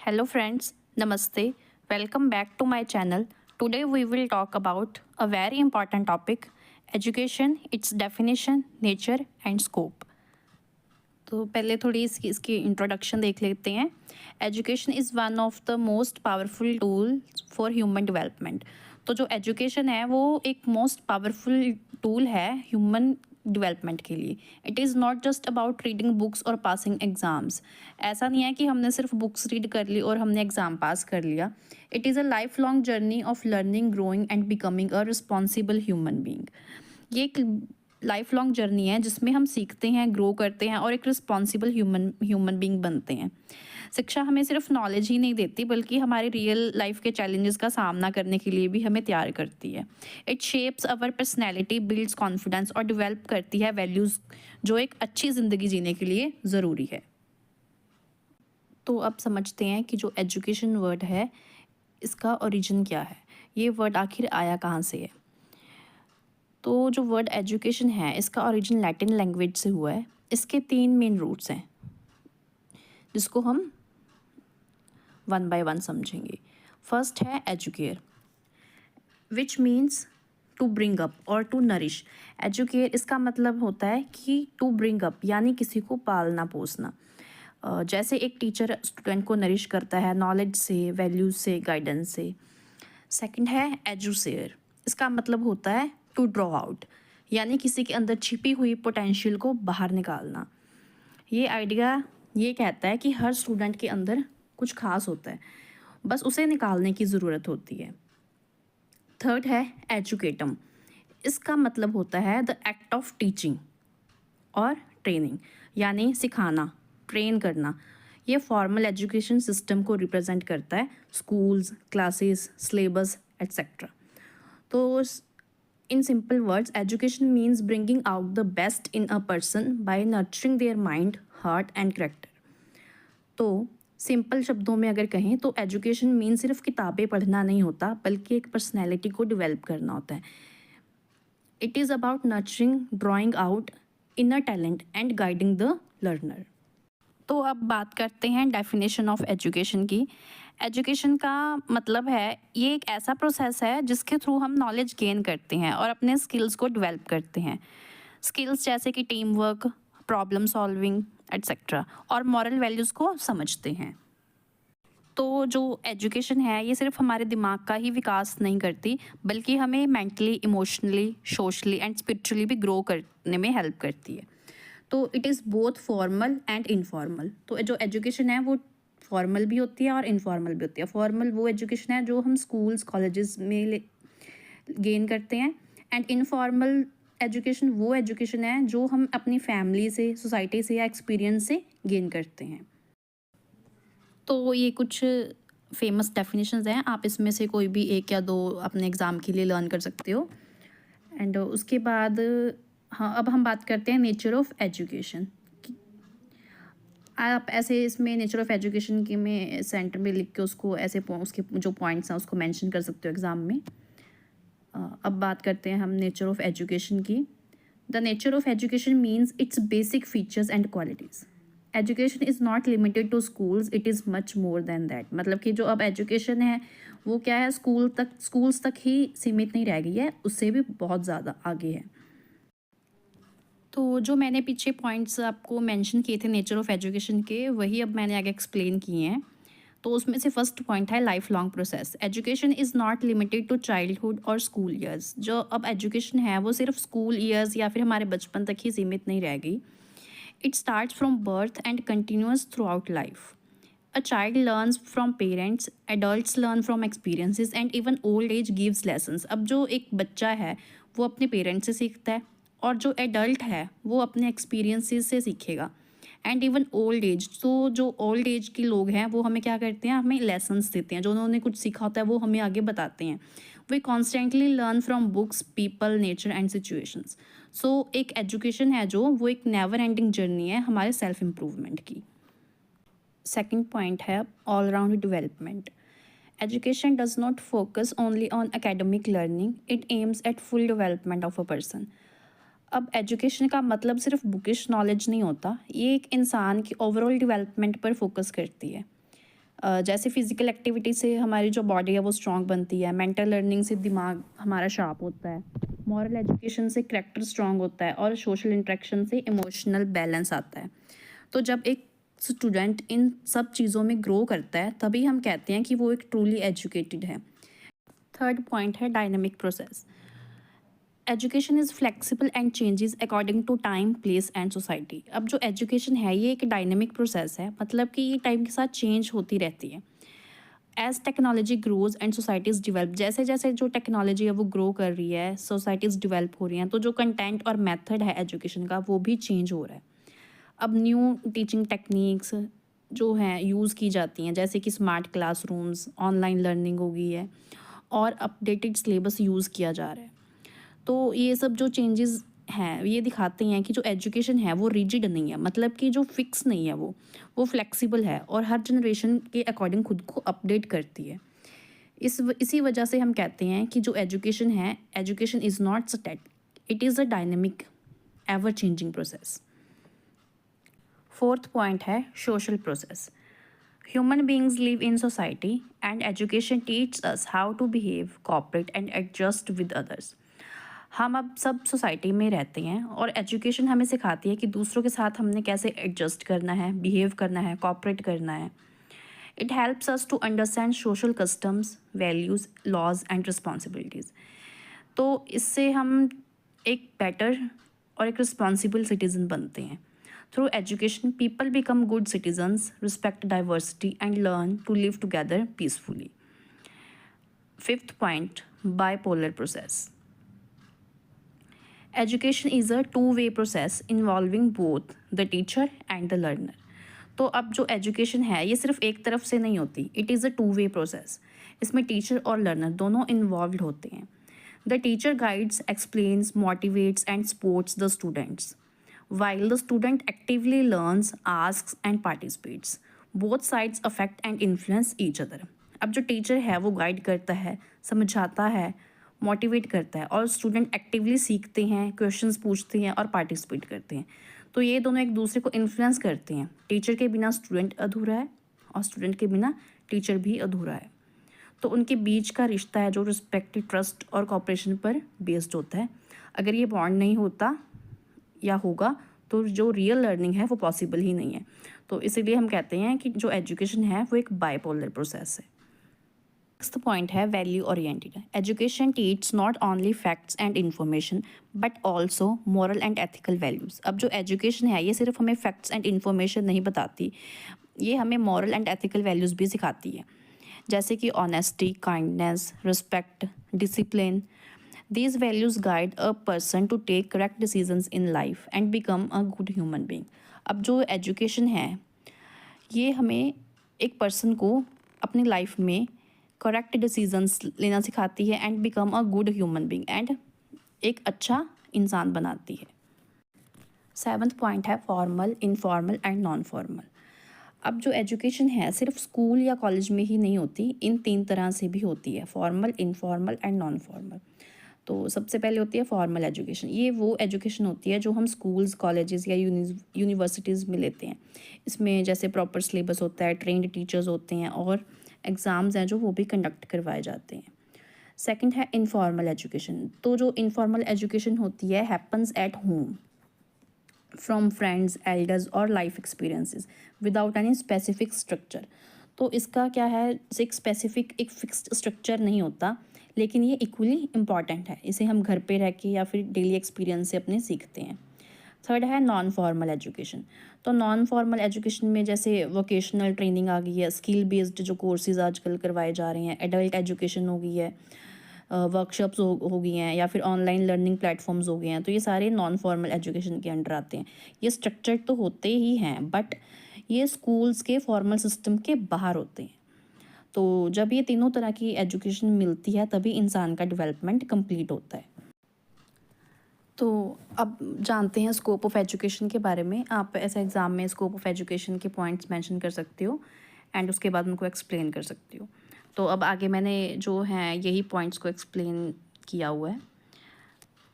Hello friends, Namaste. Welcome back to my channel. Today we will talk about a very important topic, education, its definition, nature and scope. तो पहले थोड़ी इसकी introduction देख लेते हैं। Education is one of the most powerful tool for human development. तो जो education है वो एक मोस्ट पावरफुल टूल है ह्यूमन डेवलपमेंट के लिए। It is not just about reading books और पासिंग एग्ज़ाम्स। ऐसा नहीं है कि हमने सिर्फ बुक्स रीड कर ली और हमने एग्ज़ाम पास कर लिया। It is a life long journey of learning, growing and becoming a responsible human being. ये एक लाइफ लॉन्ग जर्नी है जिसमें हम सीखते हैं, ग्रो करते हैं और एक रिस्पॉन्सिबल ह्यूमन बींग बनते हैं। शिक्षा हमें सिर्फ नॉलेज ही नहीं देती बल्कि हमारे रियल लाइफ के चैलेंजेस का सामना करने के लिए भी हमें तैयार करती है। It shapes our personality, builds confidence और डिवेल्प करती है वैल्यूज़ जो एक अच्छी ज़िंदगी जीने के लिए ज़रूरी है। तो अब समझते हैं कि जो एजुकेशन वर्ड है इसका ओरिजिन क्या है, ये वर्ड आखिर आया कहाँ से है। तो जो वर्ड एजुकेशन है इसका ओरिजिन लैटिन लैंग्वेज से हुआ है। इसके 3 मेन रूट्स हैं जिसको हम वन बाय वन समझेंगे। फर्स्ट है educare, which means to bring up और टू नरिश। एजुकेयर इसका मतलब होता है कि टू ब्रिंग अप यानी किसी को पालना पोसना। जैसे एक टीचर स्टूडेंट को नरिश करता है नॉलेज से, वैल्यूज से, गाइडेंस से। सेकंड है एजुसेयर, इसका मतलब होता है टू ड्रॉ आउट यानी किसी के अंदर छिपी हुई पोटेंशियल को बाहर निकालना। ये आइडिया ये कहता है कि हर स्टूडेंट के अंदर कुछ खास होता है, बस उसे निकालने की ज़रूरत होती है। थर्ड है एजुकेटम, इसका मतलब होता है द एक्ट ऑफ टीचिंग और ट्रेनिंग यानी सिखाना, ट्रेन करना। ये फॉर्मल एजुकेशन सिस्टम को रिप्रेजेंट करता है, स्कूल्स, क्लासेस, सिलेबस एट्सेट्रा। तो in simple words, education means bringing out the best in a person by nurturing their mind, heart and character. तो सिंपल शब्दों में अगर कहें तो एजुकेशन मीन सिर्फ किताबें पढ़ना नहीं होता बल्कि एक पर्सनैलिटी को डेवलप करना होता है। It is about nurturing, drawing out inner talent and guiding the learner. तो अब बात करते हैं डेफिनेशन ऑफ एजुकेशन की। एजुकेशन का मतलब है ये एक ऐसा प्रोसेस है जिसके थ्रू हम नॉलेज गेन करते हैं और अपने स्किल्स को डेवलप करते हैं। स्किल्स जैसे कि team work, problem solving etcetera और मॉरल वैल्यूज़ को समझते हैं। तो जो एजुकेशन है ये सिर्फ हमारे दिमाग का ही विकास नहीं करती बल्कि हमें mentally, emotionally, socially and spiritually भी ग्रो करने में हेल्प करती है। तो it is both formal and informal. तो जो एजुकेशन है वो फॉर्मल भी होती है और इनफॉर्मल भी होती है। फॉर्मल वो एजुकेशन है जो हम स्कूल्स, कॉलेजेस में गेन करते हैं एंड इनफॉर्मल एजुकेशन वो एजुकेशन है जो हम अपनी फैमिली से, सोसाइटी से या एक्सपीरियंस से गेन करते हैं। तो ये कुछ फेमस डेफिनेशंस हैं, आप इसमें से कोई भी एक या दो अपने एग्ज़ाम के लिए लर्न कर सकते हो। एंड उसके बाद हाँ, अब हम बात करते हैं नेचर ऑफ एजुकेशन। आप ऐसे इसमें नेचर ऑफ एजुकेशन के में सेंटर में लिख के उसको ऐसे उसके जो पॉइंट्स हैं उसको मेंशन कर सकते हो एग्ज़ाम में। अब बात करते हैं हम नेचर ऑफ एजुकेशन की। The nature of education means its basic features and qualities. Education is not limited to schools, it is much more than that. मतलब कि जो अब एजुकेशन है वो क्या है, स्कूल्स तक ही सीमित नहीं रह गई है, उससे भी बहुत ज़्यादा आगे है। तो जो मैंने पीछे पॉइंट्स आपको मेंशन किए थे नेचर ऑफ एजुकेशन के, वही अब मैंने आगे एक्सप्लेन किए हैं। तो उसमें से फर्स्ट पॉइंट है life long process. Education is not limited to childhood और स्कूल ईयर्स। जो अब एजुकेशन है वो सिर्फ स्कूल ईयर्स या फिर हमारे बचपन तक ही सीमित नहीं रह गई। It starts from birth and continuous through out life. A child learns from parents, adults learn from experiences and even old age gives lessons. अब जो एक बच्चा है वो अपने पेरेंट्स से सीखता है और जो एडल्ट है वो अपने एक्सपीरियंसेस से सीखेगा। एंड इवन ओल्ड एज, तो जो ओल्ड एज के लोग हैं वो हमें क्या करते हैं, हमें लेसन्स देते हैं, जो उन्होंने कुछ सीखा होता है वो हमें आगे बताते हैं। We constantly learn from books, people, nature and situations. So एक एजुकेशन है जो वो एक नेवर एंडिंग जर्नी है हमारे सेल्फ इम्प्रूवमेंट की। सेकेंड पॉइंट है all round development. Education does not focus only on academic learning, it aims at full development of a person. अब एजुकेशन का मतलब सिर्फ बुकिश नॉलेज नहीं होता, ये एक इंसान की ओवरऑल डेवलपमेंट पर फोकस करती है। जैसे फिज़िकल एक्टिविटी से हमारी जो बॉडी है वो स्ट्रॉन्ग बनती है, मेंटल लर्निंग से दिमाग हमारा शार्प होता है, मॉरल एजुकेशन से करैक्टर स्ट्रॉन्ग होता है और सोशल इंटरेक्शन से इमोशनल बैलेंस आता है। तो जब एक स्टूडेंट इन सब चीज़ों में ग्रो करता है तभी हम कहते हैं कि वो एक ट्रूली एजुकेटेड है। थर्ड पॉइंट है dynamic process. Education is flexible and changes according to time, place and society. अब जो एजुकेशन है ये एक डायनेमिक प्रोसेस है, मतलब कि ये टाइम के साथ चेंज होती रहती है। As technology grows and societies develop, जैसे जैसे जो टेक्नोलॉजी है वो ग्रो कर रही है, सोसाइटीज़ डिवेल्प हो रही हैं, तो जो कंटेंट और मेथड है एजुकेशन का वो भी चेंज हो रहा है। अब न्यू टीचिंग टेक्निक्स जो हैं यूज़ की जाती हैं, जैसे कि स्मार्ट क्लासरूम्स, ऑनलाइन लर्निंग हो गई है और अपडेटेड सिलेबस यूज़ किया जा रहा है। तो ये सब जो चेंजेस हैं ये दिखाते हैं कि जो एजुकेशन है वो रिजिड नहीं है, मतलब कि जो फिक्स नहीं है, वो फ्लेक्सिबल है और हर जनरेशन के अकॉर्डिंग खुद को अपडेट करती है। इसी वजह से हम कहते हैं कि जो एजुकेशन है, education is not static, it is a dynamic ever changing process. Fourth point है social process. Human beings live in society and education teach us how to behave, cooperate and adjust with others. हम अब सब society में रहते हैं और education हमें सिखाती है कि दूसरों के साथ हमने कैसे एडजस्ट करना है, बिहेव करना है, कॉपरेट करना है। It helps us to understand social customs, values, laws and responsibilities. तो इससे हम एक बेटर और एक रिस्पॉन्सिबल सिटीज़न बनते हैं। Through education people become good citizens, respect diversity and learn to live together peacefully. Fifth point, bipolar process. Education is a two way process involving both the teacher and the learner. तो अब जो education है ये सिर्फ एक तरफ से नहीं होती, it is a two way process. इसमें टीचर और लर्नर दोनों इन्वॉल्व होते हैं। The teacher guides, explains, motivates and supports the students, while the student actively learns, asks and participates. Both sides affect and influence each other. अब जो teacher है वो guide करता है, समझाता है, मोटिवेट करता है और स्टूडेंट एक्टिवली सीखते हैं, क्वेश्चंस पूछते हैं और पार्टिसिपेट करते हैं। तो ये दोनों एक दूसरे को इन्फ्लुएंस करते हैं। टीचर के बिना स्टूडेंट अधूरा है और स्टूडेंट के बिना टीचर भी अधूरा है। तो उनके बीच का रिश्ता है जो रिस्पेक्ट, ट्रस्ट और कॉपरेशन पर बेस्ड होता है। अगर ये बॉन्ड नहीं होता या होगा तो जो रियल लर्निंग है वो पॉसिबल ही नहीं है। तो इसीलिए हम कहते हैं कि जो एजुकेशन है वो एक बाइपोलर प्रोसेस है। नेक्स्ट पॉइंट है value oriented. Education teach not only facts and information but also moral and ethical values. अब जो एजुकेशन है ये सिर्फ हमें फैक्ट्स एंड इन्फॉर्मेशन नहीं बताती, ये हमें मॉरल एंड एथिकल वैल्यूज़ भी सिखाती है, जैसे कि honesty, kindness, respect, discipline. These values guide a person to take correct decisions in life and become a good human being. अब जो एजुकेशन है ये हमें एक पर्सन को अपनी लाइफ में करेक्ट डिसीजंस लेना सिखाती है and become a good human being and एक अच्छा इंसान बनाती है। सेवन्थ पॉइंट है formal, informal and non formal. अब जो एजुकेशन है सिर्फ स्कूल या कॉलेज में ही नहीं होती, इन तीन तरह से भी होती है, formal, informal and non formal. तो सबसे पहले होती है फॉर्मल एजुकेशन। ये वो एजुकेशन होती है जो हम स्कूल्स, कॉलेजेस या यूनिवर्सिटीज़ में लेते हैं। इसमें जैसे प्रॉपर सिलेबस होता है, ट्रेंड टीचर्स होते हैं और एग्ज़ाम्स हैं जो वो भी कंडक्ट करवाए जाते हैं। सेकंड है इनफॉर्मल एजुकेशन। तो जो इनफॉर्मल एजुकेशन होती है happens at home from friends, elders और life experiences without any specific structure. तो इसका क्या है, एक स्पेसिफिक एक फिक्स्ड स्ट्रक्चर नहीं होता, लेकिन ये इक्वली इम्पॉर्टेंट है। इसे हम घर पे रह के या फिर डेली एक्सपीरियंस से अपने सीखते हैं। थर्ड है नॉन फॉर्मल एजुकेशन। तो नॉन फॉर्मल एजुकेशन में जैसे वोकेशनल ट्रेनिंग आ गई है, स्किल बेस्ड जो कोर्सेज आजकल करवाए जा रहे हैं, एडल्ट एजुकेशन हो गई है, वर्कशॉप्स हो गई हैं या फिर ऑनलाइन लर्निंग प्लेटफॉर्म्स हो गए हैं। तो ये सारे नॉन फॉर्मल एजुकेशन के अंडर आते हैं। ये स्ट्रक्चर तो होते ही हैं बट ये स्कूल्स के फॉर्मल सिस्टम के बाहर होते हैं। तो जब ये तीनों तरह की एजुकेशन मिलती है तभी इंसान का डेवलपमेंट कंप्लीट होता है। तो अब जानते हैं स्कोप ऑफ एजुकेशन के बारे में। आप ऐसे एग्ज़ाम में स्कोप ऑफ एजुकेशन के पॉइंट्स मेंशन कर सकते हो एंड उसके बाद उनको एक्सप्लेन कर सकते हो। तो अब आगे मैंने जो हैं यही पॉइंट्स को एक्सप्लेन किया हुआ है।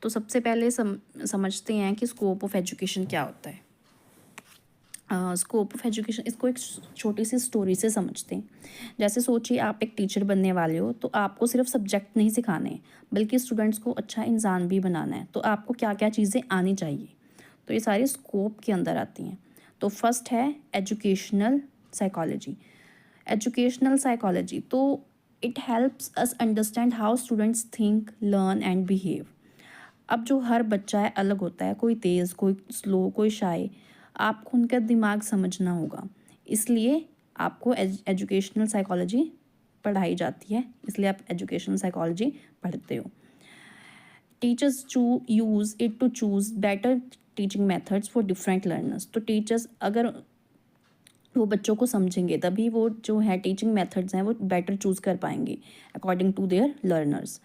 तो सबसे पहले समझते हैं कि स्कोप ऑफ एजुकेशन क्या होता है। स्कोप ऑफ एजुकेशन, इसको एक छोटी सी स्टोरी से समझते हैं। जैसे सोचिए आप एक टीचर बनने वाले हो, तो आपको सिर्फ सब्जेक्ट नहीं सिखाने हैं, बल्कि स्टूडेंट्स को अच्छा इंसान भी बनाना है। तो आपको क्या क्या चीज़ें आनी चाहिए, तो ये सारी स्कोप के अंदर आती हैं। तो फर्स्ट है एजुकेशनल साइकोलॉजी। एजुकेशनल साइकोलॉजी, तो it helps us understand how students think, learn and behave. अब जो हर बच्चा है अलग होता है, कोई तेज़, कोई स्लो, कोई शाय। आपको उनका दिमाग समझना होगा, इसलिए आपको एजुकेशनल साइकोलॉजी पढ़ाई जाती है, इसलिए आप एजुकेशनल साइकोलॉजी पढ़ते हो। Teachers use it to choose better teaching methods for different learners. तो टीचर्स अगर वो बच्चों को समझेंगे, तभी वो जो है टीचिंग मेथड्स हैं वो बेटर चूज़ कर पाएंगे according to their learners.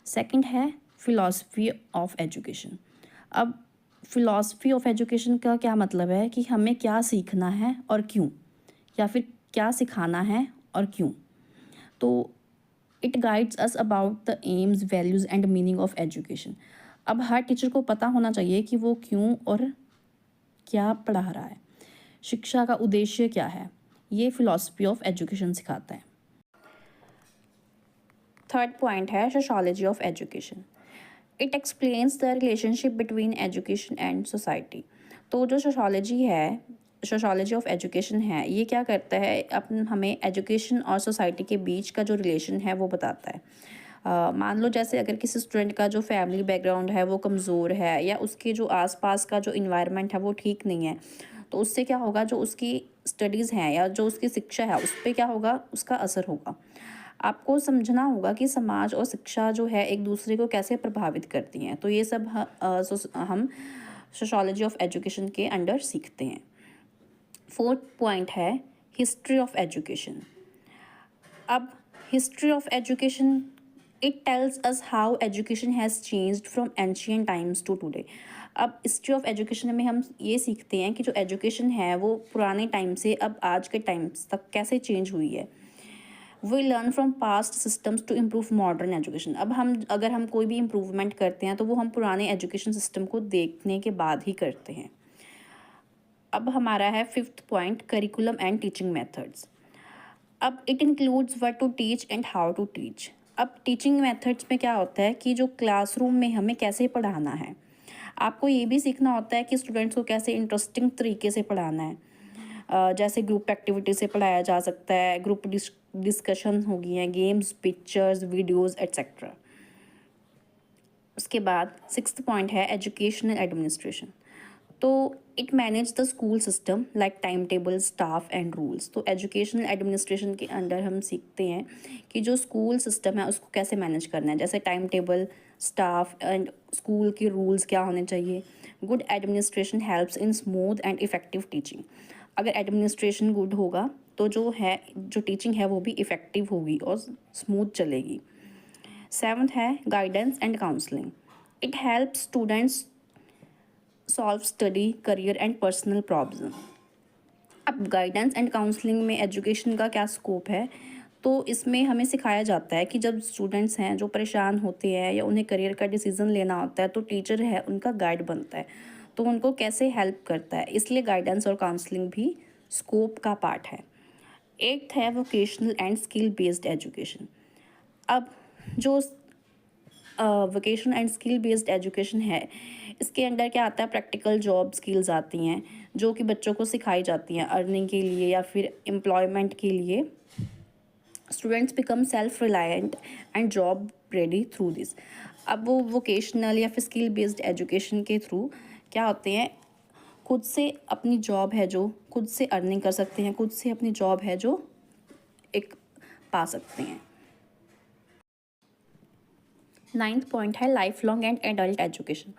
Second है फिलॉसफी ऑफ एजुकेशन। अब फिलॉसफी ऑफ एजुकेशन का क्या मतलब है कि हमें क्या सीखना है और क्यों, या फिर क्या सिखाना है और क्यों। तो it guides us about the AIIMS, values and meaning of education. अब हर टीचर को पता होना चाहिए कि वो क्यों और क्या पढ़ा रहा है, शिक्षा का उद्देश्य क्या है, ये फिलॉसफी ऑफ एजुकेशन सिखाता है। थर्ड पॉइंट है sociology of education. It explains the relationship between education and society. तो जो सोशोलॉजी ऑफ एजुकेशन है, ये क्या करता है, हमें एजुकेशन और सोसाइटी के बीच का जो रिलेशन है वो बताता है। मान लो जैसे अगर किसी स्टूडेंट का जो फैमिली बैकग्राउंड है वो कमज़ोर है, या उसके जो आसपास का जो इन्वायरमेंट है वो ठीक नहीं है, तो उससे क्या होगा, जो उसकी स्टडीज़ हैं या जो उसकी शिक्षा है उस पर क्या होगा, उसका असर होगा। आपको समझना होगा कि समाज और शिक्षा जो है एक दूसरे को कैसे प्रभावित करती हैं। तो ये सब हम सोशोलॉजी ऑफ एजुकेशन के अंडर सीखते हैं। फोर्थ पॉइंट है हिस्ट्री ऑफ एजुकेशन। अब history of education, it tells us how education has changed from ancient times to today. अब हिस्ट्री ऑफ एजुकेशन में हम ये सीखते हैं कि जो एजुकेशन है वो पुराने टाइम से अब आज के टाइम्स तक कैसे चेंज हुई है। We learn from past systems to improve modern education. अब अगर हम कोई भी इम्प्रूवमेंट करते हैं तो वो हम पुराने एजुकेशन सिस्टम को देखने के बाद ही करते हैं। अब हमारा है fifth point curriculum and teaching methods. अब it includes what to teach and how to teach. अब टीचिंग मेथड्स में क्या होता है कि जो क्लासरूम में हमें कैसे पढ़ाना है, आपको ये भी सीखना होता है कि स्टूडेंट्स को कैसे इंटरेस्टिंग तरीके से पढ़ाना है। जैसे ग्रुप एक्टिविटी से पढ़ाया जा सकता है, ग्रुप डिस्कशन हो गई हैं, गेम्स, पिक्चर्स, वीडियोस एट्सेट्रा। उसके बाद सिक्स्थ पॉइंट है एजुकेशनल एडमिनिस्ट्रेशन। तो it manage the school system like time table, staff and rules. तो एजुकेशनल एडमिनिस्ट्रेशन के अंडर हम सीखते हैं कि जो स्कूल सिस्टम है उसको कैसे मैनेज करना है, जैसे time table, staff and school के रूल्स क्या होने चाहिए। Good administration helps in smooth and effective teaching. अगर एडमिनिस्ट्रेशन गुड होगा तो जो टीचिंग है वो भी इफ़ेक्टिव होगी और स्मूथ चलेगी। सेवन्थ है guidance and counselling. It helps students solve study, career and personal problem. अब गाइडेंस एंड काउंसलिंग में एजुकेशन का क्या स्कोप है, तो इसमें हमें सिखाया जाता है कि जब स्टूडेंट्स हैं जो परेशान होते हैं या उन्हें करियर का डिसीज़न लेना होता है, तो टीचर है उनका गाइड बनता है, तो उनको कैसे हेल्प करता है, इसलिए गाइडेंस और काउंसलिंग भी स्कोप का पार्ट है। एट्थ है vocational and skill based education. अब जो vocational and skill based education है, इसके अंडर क्या आता है, प्रैक्टिकल जॉब स्किल्स आती हैं जो कि बच्चों को सिखाई जाती हैं अर्निंग के लिए या फिर एम्प्लॉयमेंट के लिए। Students become self reliant and job ready through this. अब वो वोकेशनल या फिर स्किल बेस्ड एजुकेशन के थ्रू क्या होते हैं, खुद से अपनी जॉब है जो खुद से अर्निंग कर सकते हैं, खुद से अपनी जॉब है जो एक पा सकते हैं। नाइन्थ पॉइंट है life long and adult education.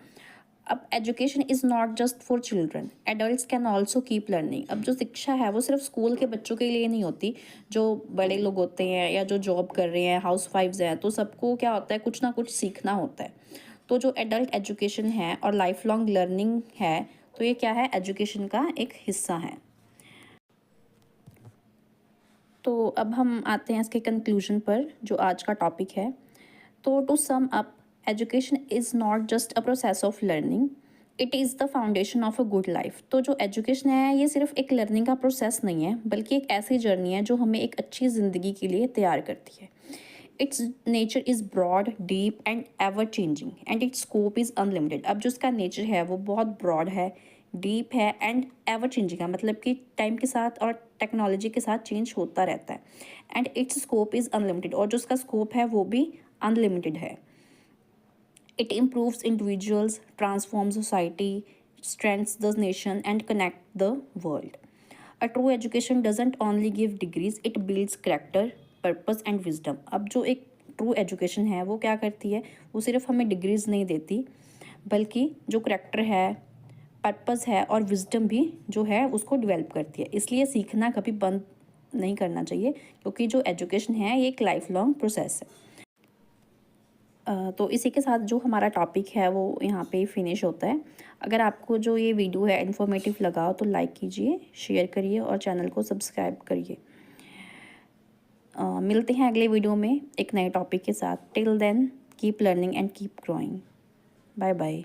अब education is not just for children, adults can also keep learning. अब जो शिक्षा है वो सिर्फ स्कूल के बच्चों के लिए नहीं होती, जो बड़े लोग होते हैं या जो जॉब कर रहे हैं, हाउस वाइफ्स हैं, तो सबको क्या होता है, कुछ ना कुछ सीखना होता है। तो जो एडल्ट एजुकेशन है और लाइफ लॉन्ग लर्निंग है, तो ये क्या है, एजुकेशन का एक हिस्सा है। तो अब हम आते हैं इसके कंक्लूजन पर, जो आज का टॉपिक है। तो to sum up, education is not just a process of learning, it is the foundation of a good life. तो जो एजुकेशन है ये सिर्फ एक लर्निंग का प्रोसेस नहीं है, बल्कि एक ऐसी जर्नी है जो हमें एक अच्छी ज़िंदगी के लिए तैयार करती है। Its nature is broad, deep and ever changing and its scope is unlimited. अब जो इसका नेचर है वो बहुत ब्रॉड है, डीप है एंड एवर चेंजिंग है, मतलब कि टाइम के साथ और टेक्नोलॉजी के साथ चेंज होता रहता है। And its scope is unlimited, और जो उसका स्कोप है वो भी अनलिमिटेड है। It improves individuals, transforms society, strengthens the nation, and connects the world. A true education doesn't only give degrees, it builds character, purpose and wisdom. अब जो एक ट्रू एजुकेशन है वो क्या करती है, वो सिर्फ हमें डिग्रीज नहीं देती, बल्कि जो करेक्टर है, पर्पस है और विजडम भी जो है उसको डेवलप करती है। इसलिए सीखना कभी बंद नहीं करना चाहिए, क्योंकि जो एजुकेशन है ये एक लाइफ लॉन्ग प्रोसेस है। तो इसी के साथ जो हमारा टॉपिक है वो यहाँ पे फिनिश होता है। अगर आपको जो ये वीडियो है इन्फॉर्मेटिव लगा तो लाइक कीजिए, शेयर करिए और चैनल को सब्सक्राइब करिए। मिलते हैं अगले वीडियो में एक नए टॉपिक के साथ। Till then keep learning and keep growing. Bye bye.